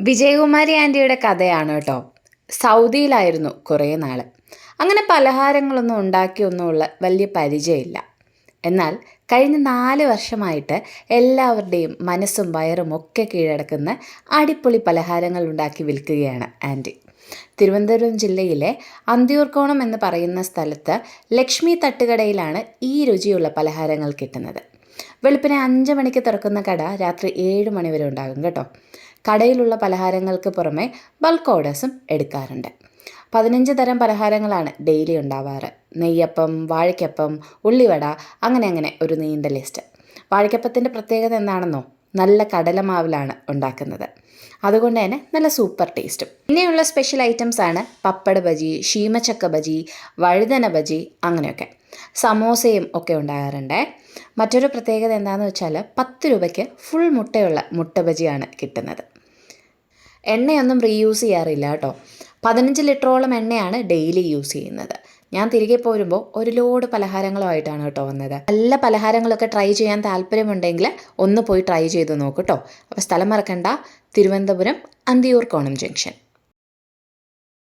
വിജയകുമാരി ആൻറ്റിയുടെ കഥയാണ് കേട്ടോ. സൗദിയിലായിരുന്നു കുറേ നാൾ. അങ്ങനെ പലഹാരങ്ങളൊന്നും ഉണ്ടാക്കിയൊന്നുമുള്ള വലിയ പരിചയമില്ല. എന്നാൽ കഴിഞ്ഞ 4 വർഷമായിട്ട് എല്ലാവരുടെയും മനസ്സും വയറും ഒക്കെ കീഴടക്കുന്ന അടിപൊളി പലഹാരങ്ങൾ ഉണ്ടാക്കി വിൽക്കുകയാണ് ആൻറ്റി. തിരുവനന്തപുരം ജില്ലയിലെ അന്തിയൂർക്കോണം എന്ന് പറയുന്ന സ്ഥലത്ത് ലക്ഷ്മി തട്ടുകടയിലാണ് ഈ രുചിയുള്ള പലഹാരങ്ങൾ കിട്ടുന്നത്. വെളുപ്പിനെ 5 മണിക്ക് തുറക്കുന്ന കട രാത്രി 7 മണി വരെ ഉണ്ടാകും കേട്ടോ. കടയിലുള്ള പലഹാരങ്ങൾക്ക് പുറമെ ബൾക്ക് ഓർഡേഴ്സും എടുക്കാറുണ്ട്. 15 തരം പലഹാരങ്ങളാണ് ഡെയിലി ഉണ്ടാവാറ്. നെയ്യപ്പം, വാഴയ്ക്കപ്പം, ഉള്ളിവട, അങ്ങനെ ഒരു നീണ്ട ലിസ്റ്റ്. വാഴയ്ക്കപ്പത്തിൻ്റെ പ്രത്യേകത എന്താണെന്നോ? നല്ല കടലമാവിലാണ് ഉണ്ടാക്കുന്നത്. അതുകൊണ്ട് തന്നെ നല്ല സൂപ്പർ ടേസ്റ്റും. പിന്നെയുള്ള സ്പെഷ്യൽ ഐറ്റംസാണ് പപ്പട ബജി, ശീമച്ചക്ക ബജി, വഴുതന ബജി, അങ്ങനെയൊക്കെ. സമോസയും ഒക്കെ ഉണ്ടാകാറുണ്ട്. മറ്റൊരു പ്രത്യേകത എന്താണെന്ന് വെച്ചാൽ 10 രൂപയ്ക്ക് ഫുൾ മുട്ടയുള്ള മുട്ട ബജിയാണ് കിട്ടുന്നത്. എണ്ണയൊന്നും റീയൂസ് ചെയ്യാറില്ല കേട്ടോ. 15 ലിറ്ററോളം എണ്ണയാണ് ഡെയിലി യൂസ് ചെയ്യുന്നത്. ഞാൻ തിരികെ പോരുമ്പോൾ ഒരു ലോഡ് പലഹാരങ്ങളുമായിട്ടാണ് കേട്ടോ വന്നത്. നല്ല പലഹാരങ്ങളൊക്കെ ട്രൈ ചെയ്യാൻ താല്പര്യമുണ്ടെങ്കിൽ ഒന്ന് പോയി ട്രൈ ചെയ്ത് നോക്കൂ കേട്ടോ. അപ്പോൾ സ്ഥലം മറക്കണ്ട, തിരുവനന്തപുരം അന്തിയൂർക്കോണം ജംഗ്ഷൻ.